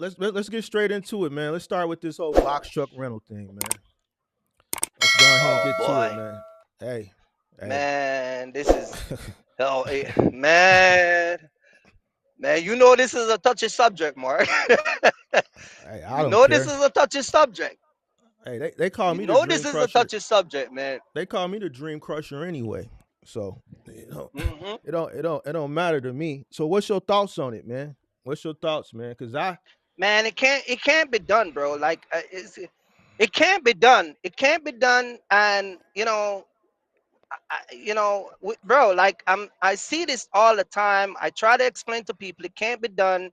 let's get straight into it, man. Let's start with this whole box truck rental thing, man. Let's go ahead and Oh get to it, boy, man. Hey, hey. man, this is man. You know this is a touchy subject, Mark. Hey, I You don't know this care. is a touchy subject. Hey, they call You me the know dream this is a crusher. touchy subject, man. They call me the dream crusher anyway. So Hmm. it don't matter to me. So what's your thoughts on it, man? What's your thoughts, man? Cause I Man, it can't be done, bro. Like it can't be done. It can't be done, and bro. Like I see this all the time. I try to explain to people it can't be done.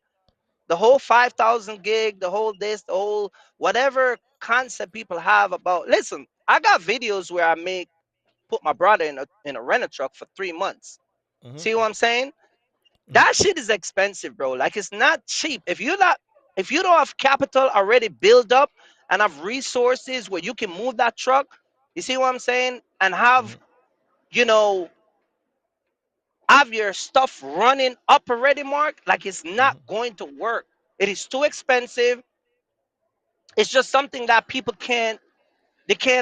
The whole 5,000 gig, the whole this, the whole whatever concept people have about. Listen, I got videos where I make put my brother in a rental truck for 3 months. hmm See what I'm saying? hmm That shit is expensive, bro. Like it's not cheap. If you don't have capital already built up and have resources where you can move that truck, you see what I'm saying? And hmm you know, have your stuff running up already, Mark, like it's not hmm going to work. It is too expensive. It's just something that people can't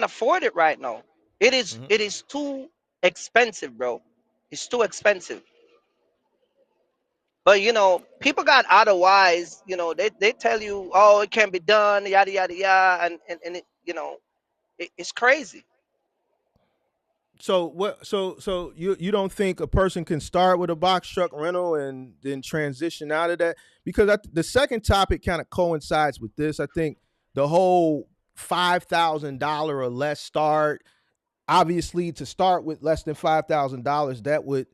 afford it right now. hmm It is too expensive, bro. It's too expensive. But people got otherwise, they tell you, oh, it can't be done, yada yada yada, and it's crazy. So what? So you don't think a person can start with a box truck rental and then transition out of that? Because the second topic kind of coincides with this. I think the whole $5,000 or less start. Obviously, to start with less than $5,000, that would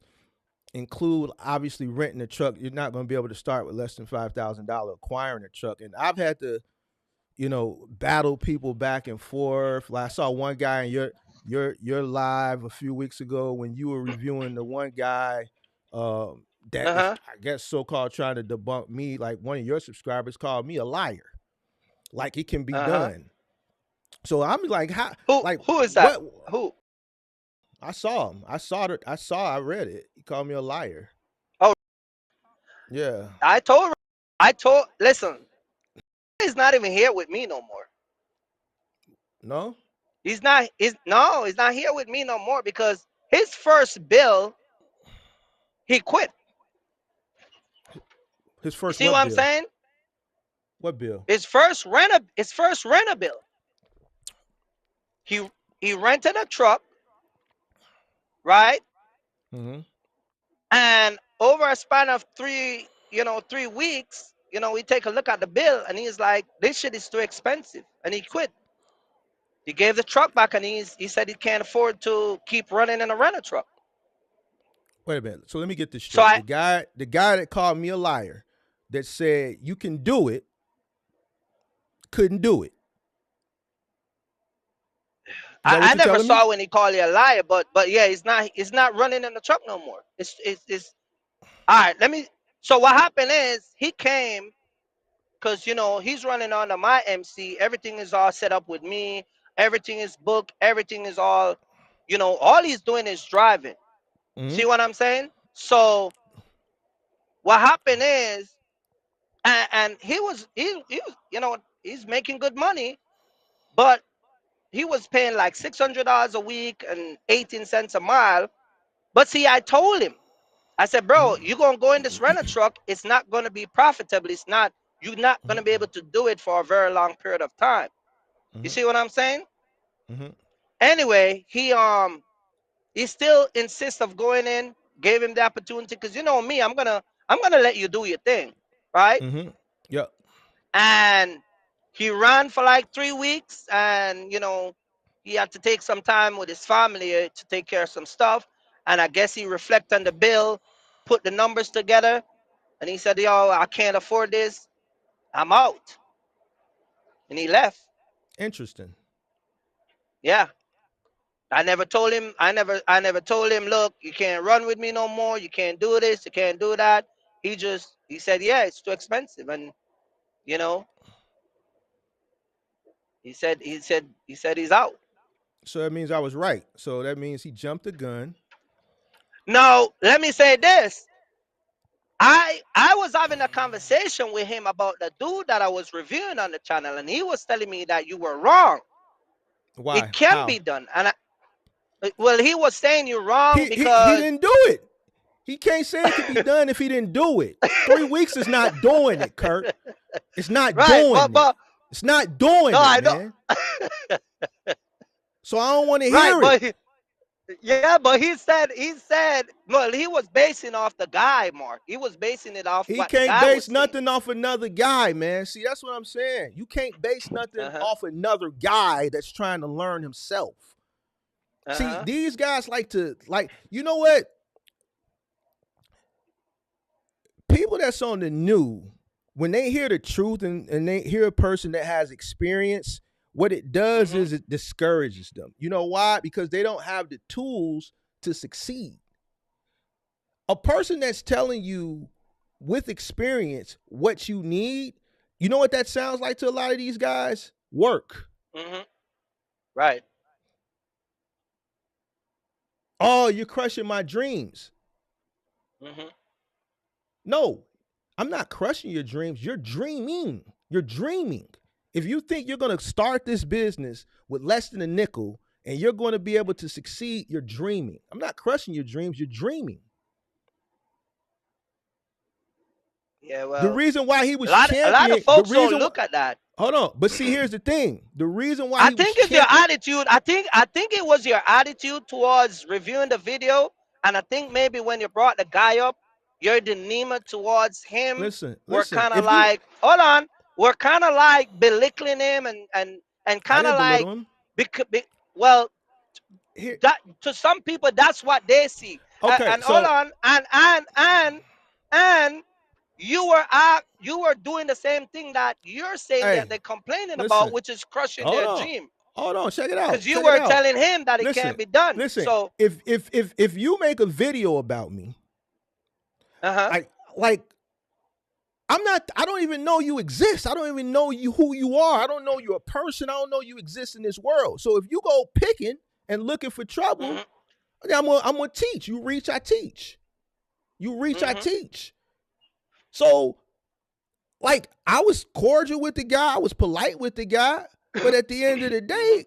include obviously renting a truck. You're not going to be able to start with less than $5,000 acquiring a truck. And I've had to battle people back and forth. Like I saw one guy in your live a few weeks ago when you were reviewing the one guy that was, Uh-huh. I guess, so called trying to debunk me. Like one of your subscribers called me a liar. Like it can be Uh-huh. done. So I'm like, how? Like Who is that? what? Who? I saw him. I saw it. I read it. He called me a liar. Oh, Yeah. I told listen, he's not even here with me no more. No. He's not here with me no more because his first bill, he quit. His You first see what what I'm bill? saying? What bill? His first renter bill. He rented a truck, right? Mm-hmm. And over a span of 3 weeks, we take a look at the bill and he's like, this shit is too expensive. And he quit. He gave the truck back and he said he can't afford to keep running in a rental truck. Wait a minute. So let me get this So straight. The guy that called me a liar, that said you can do it, couldn't do it. Is that what I you're never telling me? saw when he called you a liar, but yeah, he's not running in the truck no more. It's all right. So what happened is he came because he's running under my MC. Everything is all set up with me. Everything is booked. Everything is all, all he's doing is driving. Mm-hmm. See what I'm saying? So what happened is, and he was he's making good money, but he was paying like $600 a week and 18 cents a mile. But see, I told him, I said, bro, Mm-hmm. you're gonna go in this rental truck. It's not gonna be profitable. It's not. You're not gonna be able to do it for a very long period of time. You Mm-hmm. see what I'm saying? Mm-hmm. Anyway, he still insists of going in. Gave him the opportunity because me, I'm gonna let you do your thing, right? Mm-hmm. Yep. And he ran for like 3 weeks, and he had to take some time with his family to take care of some stuff. And I guess he reflected on the bill, put the numbers together, and he said, "Yo, I can't afford this. I'm out." And he left. Interesting. Yeah. I never told him, look, you can't run with me no more. You can't do this. You can't do that. He said, yeah, it's too expensive. And, you know, he said he's out. So that means I was right. So that means he jumped the gun. Now, let me say this. I was having a conversation with him about the dude that I was reviewing on the channel, and he was telling me that you were wrong. It Why? can How? be done, and well, he was saying you're wrong He because didn't do it. He can't say it could be done if he didn't do it. 3 weeks is not doing it, Kurt. It's not right, doing it. It's not doing no, it, I know, man. So I don't want to right, hear it. yeah, but he said, well, he was basing off the guy, Mark. He was basing it off He what the can't guy base was saying. nothing off another guy, man. See, that's what I'm saying. You can't base nothing off another guy that's trying to learn himself. See, these guys you know what? People that's on the new, when they hear the truth and they hear a person that has experience, what it does is it discourages them. You know why? Because they don't have the tools to succeed. A person that's telling you with experience what you need, you know what that sounds like to a lot of these guys? Work. Right. Oh, you're crushing my dreams. No, I'm not crushing your dreams. You're dreaming. You're dreaming. If you think you're going to start this business with less than a nickel and you're going to be able to succeed, you're dreaming. I'm not crushing your dreams. You're dreaming. Yeah, well, the reason why he was a lot of folks don't look at that. Hold on, but see, here's the thing. The reason why I think it's your attitude. I think it was your attitude towards reviewing the video, and I think maybe when you brought the guy up, your demeanor towards him listen, were kind of like, hold on, we're kind of like belittling him and kind of like, well, that to some people that's what they see. Okay, and hold on, and you were doing the same thing that you're saying that they're complaining about, which is crushing their dream. Hold on, check it out. Because you were telling him that it can't be done. Listen, so if you make a video about me, like I don't even know you exist. I don't even know who you are. I don't know you're a person. I don't know you exist in this world. So if you go picking and looking for trouble, I'm gonna teach. You reach, I teach. You reach, I teach. So, like, I was cordial with the guy. I was polite with the guy. But at the end of the day,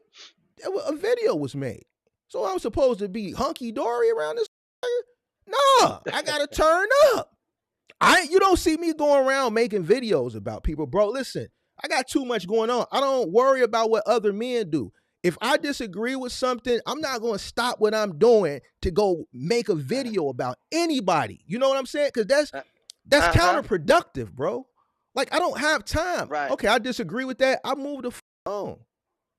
a video was made. So I was supposed to be hunky-dory around this. Nah, I got to turn up. You don't see me going around making videos about people. Bro, listen, I got too much going on. I don't worry about what other men do. If I disagree with something, I'm not going to stop what I'm doing to go make a video about anybody. You know what I'm saying? Because that's counterproductive, bro. Like, I don't have time. Right. Okay, I disagree with that. I move the on.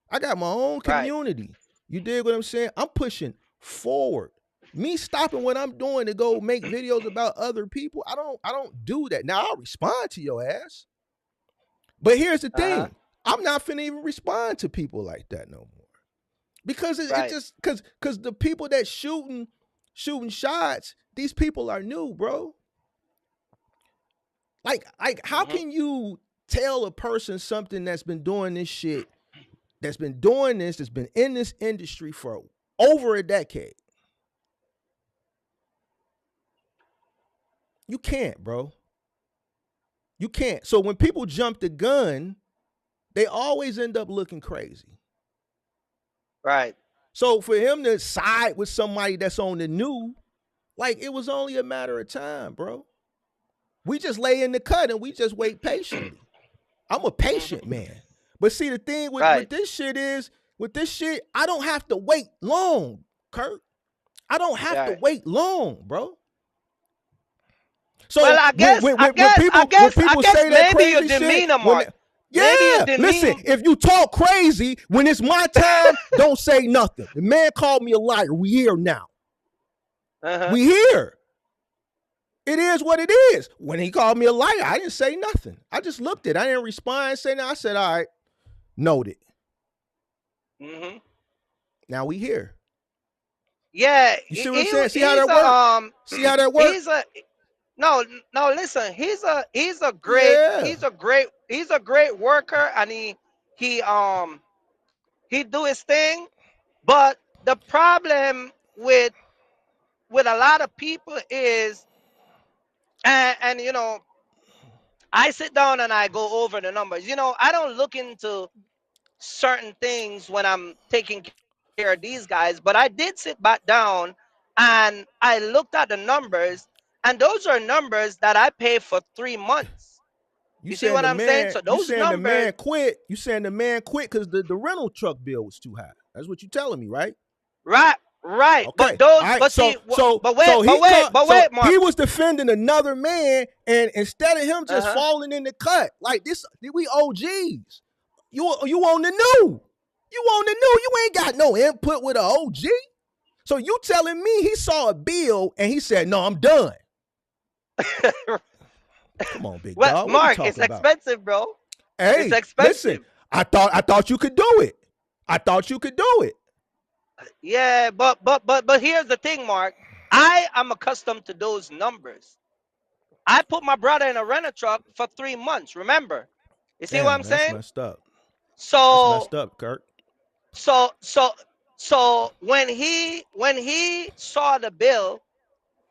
I got my own community. Right. You dig what I'm saying? I'm pushing forward. Me stopping what I'm doing to go make videos about other people, I don't do that. Now, I'll respond to your ass. But here's the thing. I'm not finna even respond to people like that no more. Because it just because the people that shooting shots, these people are new, bro. Like how can you tell a person something that's been doing this shit, that's been in this industry for over a decade? You can't, bro. You can't. So when people jump the gun, they always end up looking crazy. Right. So for him to side with somebody that's on the new, like, it was only a matter of time, bro. We just lay in the cut and we just wait patiently. I'm a patient man. But see, the thing with this shit is, I don't have to wait long, Kirk. I don't have to wait long, bro. So well, I guess when people say that maybe crazy your demeanor, shit, Mark. Listen, if you talk crazy, when it's my time, don't say nothing. The man called me a liar. We here now. We here. It is what it is. When he called me a liar, I didn't say nothing. I just looked at it. I didn't respond, say nothing. I said, all right, noted. Now we here. Yeah. You see what I'm saying? See how that works? See how that works? No, listen, he's a great worker, and he do his thing. But the problem with a lot of people is And I sit down and I go over the numbers. I don't look into certain things when I'm taking care of these guys, but I did sit back down and I looked at the numbers, and those are numbers that I pay for 3 months. You see what I'm saying? So You those saying the numbers, man quit. You saying the man quit because the rental truck bill was too high. That's what you telling me, right? right, right. But Okay. All those, right. but see, but wait, So he but wait, caught. but So wait, Mark. he was defending another man, and instead of him Uh just huh. falling in the cut like this, we OGs. You on the new. You on the new. You ain't got no input with a OG. So you telling me he saw a bill and he said, "No, I'm done." Come on, big Well, dog. What we Mark, it's talking about? expensive, bro. It's Hey, listen. expensive. I thought you could do it. I thought you could do it. Yeah, but here's the thing, Mark. I am accustomed to those numbers. I put my brother in a rental truck for 3 months. Remember, you see what Damn, I'm man, that's saying? messed up. That's So, messed up, Kirk. so, so, so when he saw the bill,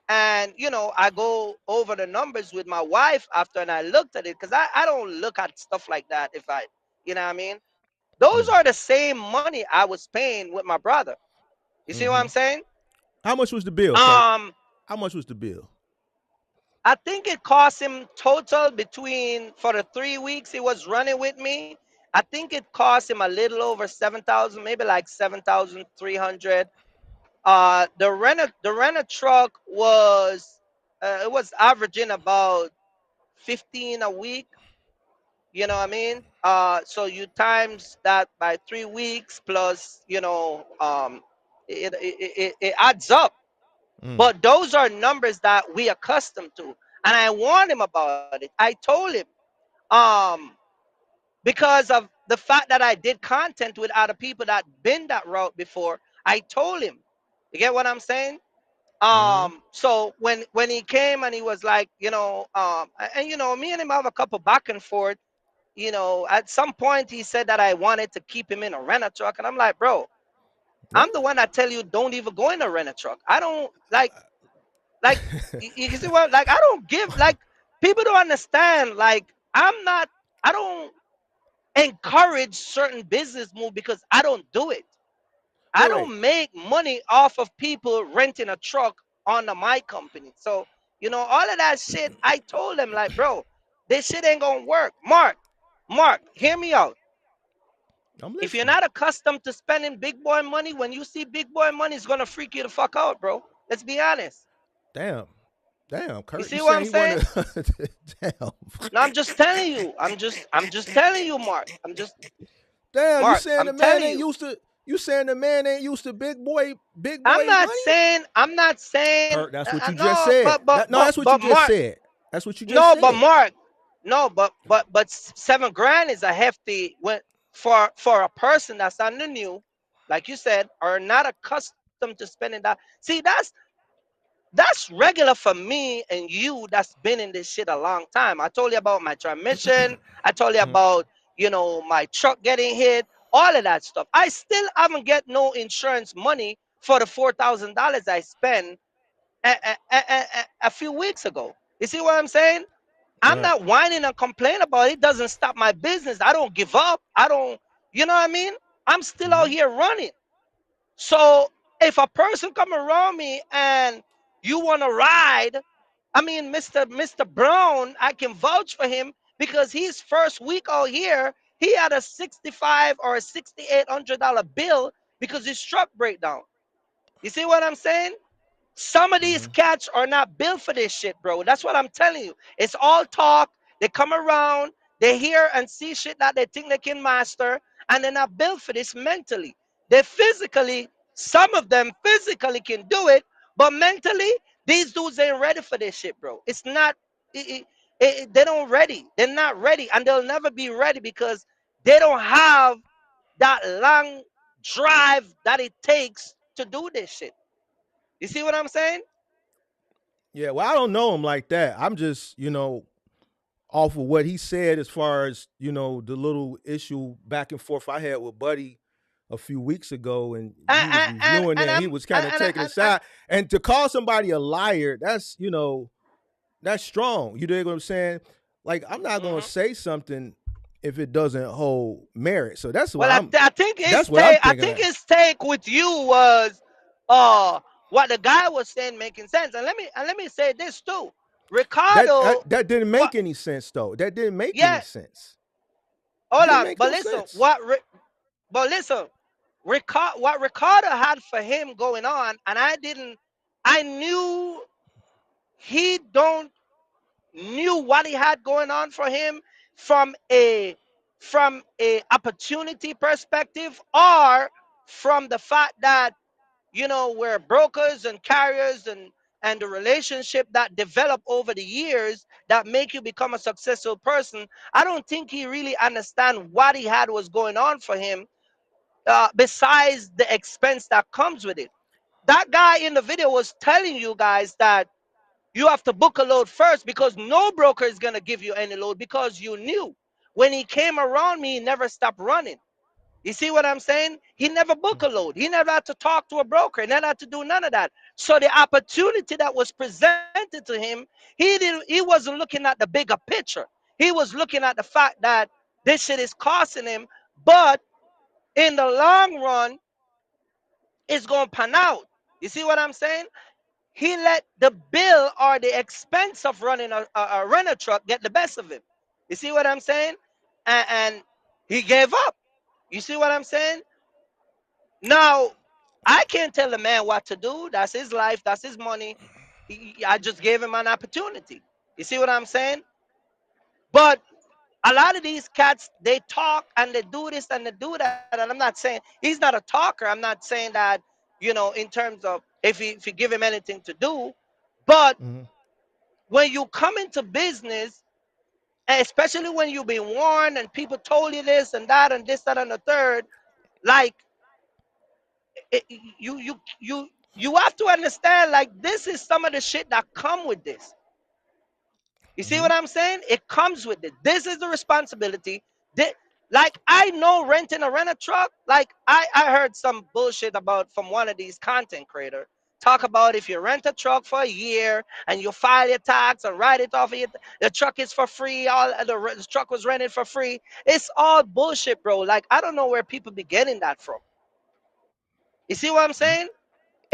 and I go over the numbers with my wife after, and I looked at it because I don't look at stuff like that. If I, you know what I mean? Those Mm. are the same money I was paying with my brother. You see what I'm Mm-hmm. saying? How much was the bill, Kirk? Um, How much was the bill? I think it cost him total between for the 3 weeks he was running with me. I think it cost him a little over 7,000, maybe like 7,300. The renter truck was it was averaging about 15 a week. You know what I mean? So you times that by 3 weeks plus, it adds up. Mm. But those are numbers that we accustomed to, and I warned him about it. I told him, um, because of the fact that I did content with other people that been that route before. I told him. You get what I'm saying? Mm-hmm. So when he came and he was like, and me and him have a couple back and forth. At some point he said that I wanted to keep him in a rental truck, and I'm like, bro, I'm the What? one that tell you don't even go in a rental truck. I don't like you can see what, like, I don't give, like, people don't understand, like, I don't encourage certain business move because I don't do it. I Wait. don't make money off of people renting a truck under my company. So, all of that shit, I told them, like, bro, this shit ain't gonna work. Mark, hear me out. I'm If you're listening. not accustomed to spending big boy money, when you see big boy money, it's gonna freak you the fuck out, bro. Let's be honest. Damn. Damn, You Kirk. You see what saying I'm he wanna saying? Damn. No, I'm just telling you. I'm just telling you, Mark. Damn, you Mark, saying I'm the man telling ain't you. used to you saying the man ain't used to big I'm boy not money? saying. I'm not saying. Kirk, that's what you just No, said. but but No, but that's what you but just Mark. said. That's what you just No, but said. Mark. No, but 7 grand is a hefty when for a person that's on the new, like you said, are not accustomed to spending that. See, that's regular for me and you that's been in this shit a long time. I told you about my transmission. I told you Mhm. about, my truck getting hit, all of that stuff. I still haven't get no insurance money for the $4,000 I spent a few weeks ago. You see what I'm saying? I'm Right. not whining and complaining about it. It doesn't stop my business. I don't give up. I don't, you know what I mean? I'm still out Mm-hmm. here running. So if a person come around me and you want to ride, I mean, Mr. Brown, I can vouch for him because his first week out here, he had a 65 or a $6,800 bill because his truck breakdown. You see what I'm saying? Some of these Mm-hmm. cats are not built for this shit, bro. That's what I'm telling you. It's all talk. They come around, they hear and see shit that they think they can master, and they're not built for this mentally. They physically, some of them physically can do it, but mentally, these dudes ain't ready for this shit, bro. It's not, they don't ready. They're not ready, and they'll never be ready because they don't have that long drive that it takes to do this shit. You see what I'm saying? Yeah, well, I don't know him like that. I'm just, off of what he said as far as, the little issue back and forth I had with Buddy a few weeks ago, and he was reviewing And that. He I'm was kind of taking a and side. And to call somebody a liar, that's, That's strong. You dig what I'm saying? Like I'm not gonna Hmm. say something if it doesn't hold merit. So that's Well, why I'm. I think That's what I'm I thinking think of. his take with you was what the guy was saying making sense. And let me say this too. Ricardo, That didn't what? make any sense though. That didn't make any Yeah, sense. hold Didn't on. make But no listen, sense. but listen, what Ricardo had for him going on, and I didn't. I knew he don't knew what he had going on for him from a opportunity perspective, or from the fact that we're brokers and carriers, and the relationship that develop over the years that make you become a successful person. I don't think he really understand what he had was going on for him, besides the expense that comes with it. That guy in the video was telling you guys that you have to book a load first, because no broker is going to give you any load, because you knew when he came around me, he never stopped running. You see what I'm saying? He never booked a load. He never had to talk to a broker. He never had to do none of that. So the opportunity that was presented to him, he wasn't looking at the bigger picture. He was looking at the fact that this shit is costing him, but in the long run, it's going to pan out. You see what I'm saying? He let the bill or the expense of running a rental truck get the best of him. You see what I'm saying? And he gave up. You see what I'm saying? Now, I can't tell the man what to do. That's his life. That's his money. I just gave him an opportunity. You see what I'm saying? But a lot of these cats, they talk and they do this and they do that. And I'm not saying he's not a talker. I'm not saying that, in terms of if you give him anything to do. But Mm-hmm. when you come into business, especially when you've been warned and people told you this and that and this, that, and the third, like it, you have to understand, like, this is some of the shit that come with this. You see Mm-hmm. what I'm saying? It comes with it. This is the responsibility. Like, I know renting a rent a truck. Like, I heard some bullshit about from one of these content creators. Talk about if you rent a truck for a year and you file your tax and write it off of the truck is for free. All the truck was rented for free. It's all bullshit, bro. Like, I don't know where people be getting that from. You see what I'm saying?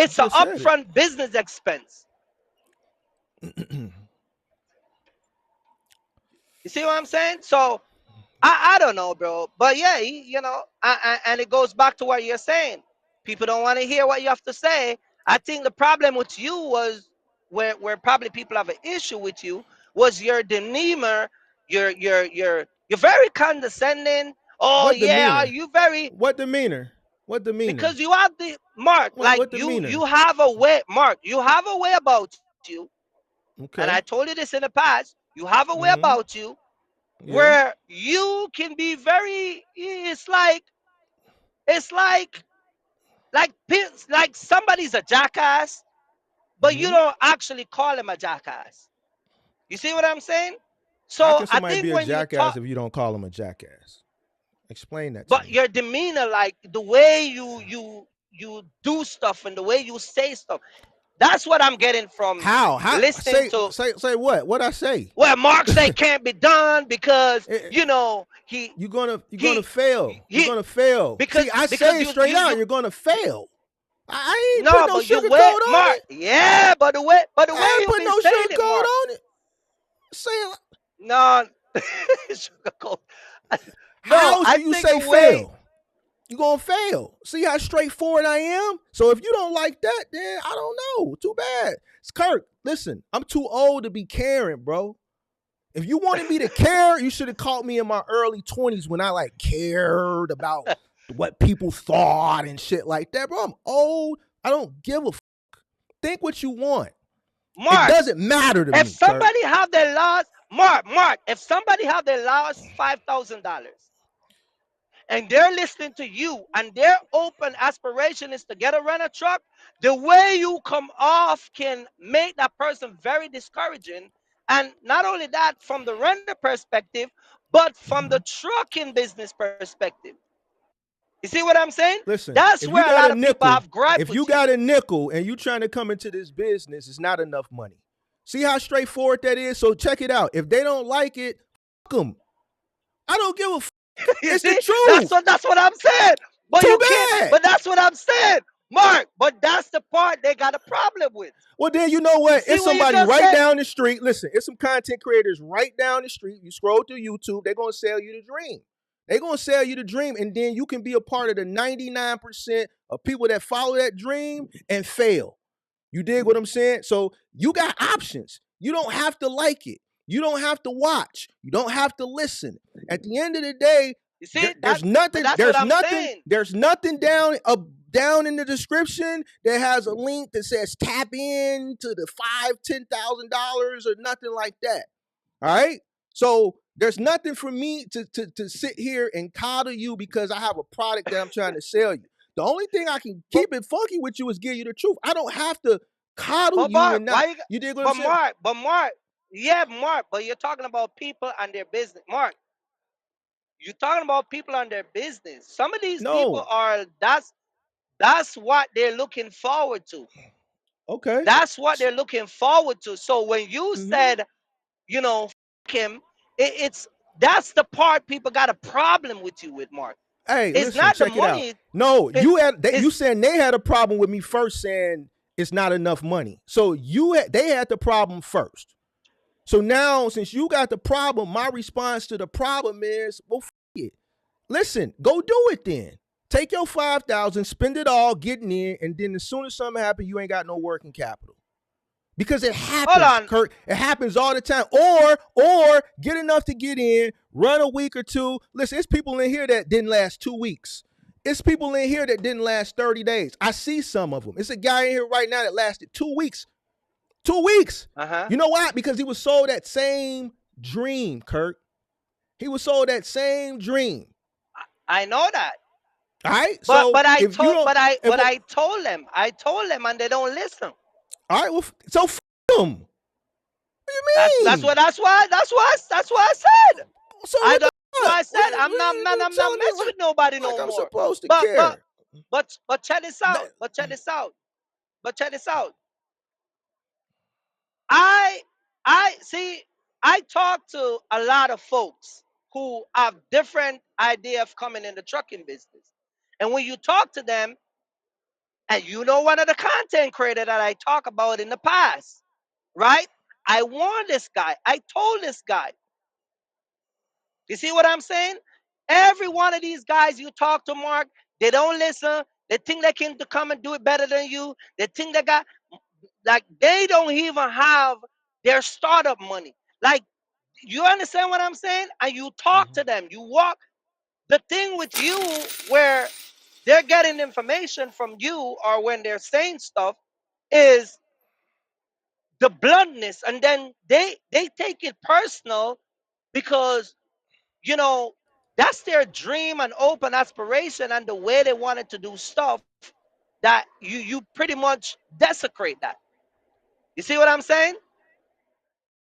You It's an just said it. upfront business expense. You see what I'm saying? So I don't know, bro. But yeah, and it goes back to what you're saying. People don't want to hear what you have to say. I think the problem with you was where probably people have an issue with you was your demeanor. You're very condescending. Oh What yeah, demeanor? you very What demeanor? What demeanor? because you have the Mark, like What you demeanor? have a way, Mark. You have a way about you, and I Okay. told you this in the past. You have a way Mm-hmm. about you Yeah. where you can be very. It's like somebody's a jackass, but you Mm-hmm. don't actually call him a jackass. You see what I'm saying? How So can I somebody think be a when you jackass talk, if you don't call them a jackass? Explain that to but me. your demeanor, like the way you do stuff and the way you say stuff, that's what I'm getting from How? How? listening to. Say what? What I say? Well, Mark say can't be done because Eh, he you're gonna he fail. You're he gonna fail. See, I because say it straight out. You're gonna fail. I ain't put no, no but you sugar wait, coat on Mark. it. Yeah, but the way I ain't you've put been no saying sugar it, coat Mark. on it. Say it. No, sugarcoat. No, How I do you think the say way fail? You're gonna fail. See how straightforward I am? So if you don't like that, then I don't know. Too bad. It's Kirk. Listen, I'm too old to be caring, bro. If you wanted me to care, you should have caught me in my early 20s when I like cared about what people thought and shit like that. Bro, I'm old. I don't give a think what you want. It Mark, doesn't matter to if me, Kirk. somebody have their lost Mark, if somebody have their lost $5,000 and they're listening to you and their open aspiration is to get a rental truck, the way you come off can make that person very discouraging. And not only that, from the renter perspective, but from the trucking business perspective. You see what I'm saying? Listen, That's if where you a got lot a of people nickel, have gripe if with you you. got a nickel and you trying to come into this business, it's not enough money. See how straightforward that is? So check it out. If they don't like it, fuck them. I don't give a fuck. You It's the see, truth. that's what I'm saying. But Too you can't. bad. But that's what I'm saying, Mark. But that's the part they got a problem with. Well, then you know You what? see It's what you somebody just right said? down the street. Listen, it's some content creators right down the street. You scroll through YouTube, they're gonna sell you the dream. They're gonna sell you the dream, and then you can be a part of the 99% of people that follow that dream and fail. You dig what I'm saying? So you got options. You don't have to like it. You don't have to watch. You don't have to listen. At the end of the day, You see, there's but nothing. that's what There's I'm nothing. saying. There's nothing down in the description that has a link that says tap in to the $5,000, $10,000 or nothing like that. All right. So there's nothing for me to sit here and coddle you because I have a product that I'm trying to sell you. The only thing I can keep it funky with you is give you the truth. I don't have to coddle But you Mark, and not. why? You dig what I'm saying? Mark, yeah, Mark. But you're talking about people and their business, Mark. You're talking about people and their business. Some of these people No. are. That's what they're looking forward to. Okay. That's what they're looking forward to. So when you Mm-hmm. said, fuck him, it's that's the part people got a problem with you with, Mark. Hey, It's listen, not the check it out. money. No, It's you it's saying they had a problem with me first saying it's not enough money. So they had the problem first. So now since you got the problem, my response to the problem is, well, it. Listen, go do it then. Take your 5,000, spend it all, getting in, and then as soon as something happens, you ain't got no working capital. Because it hold happens, on. Kirk. It happens all the time. Or get enough to get in, run a week or two. Listen, it's people in here that didn't last 2 weeks. It's people in here that didn't last 30 days. I see some of them. It's a guy in here right now that lasted 2 weeks. 2 weeks. Uh-huh. You know why? Because he was sold that same dream, Kirk. He was sold that same dream. I know that. All right. But So but I if you told don't, but I if but I told them. I told them and they don't listen. all right, well, so them. What do you That's mean? what that's why I said. So I what the That's why I fuck? said I'm not man, You I'm not telling me messing with nobody like no I'm more. supposed to But but care? but check this That, out. But check this out. But check this out. I I see I talk to a lot of folks who have different idea of coming in the trucking business. And when you talk to them, and one of the content creator that I talk about in the past, right? I warned this guy. I told this guy. You see what I'm saying? Every one of these guys you talk to, Mark, they don't listen. They think they can come and do it better than you. They think they got like they don't even have their startup money. Like, you understand what I'm saying? And you talk to them. You walk the thing with you where they're getting information from you or when they're saying stuff is the bluntness, and then they take it personal because you know that's their dream and open aspiration and the way they wanted to do stuff that you pretty much desecrate that. You see what I'm saying?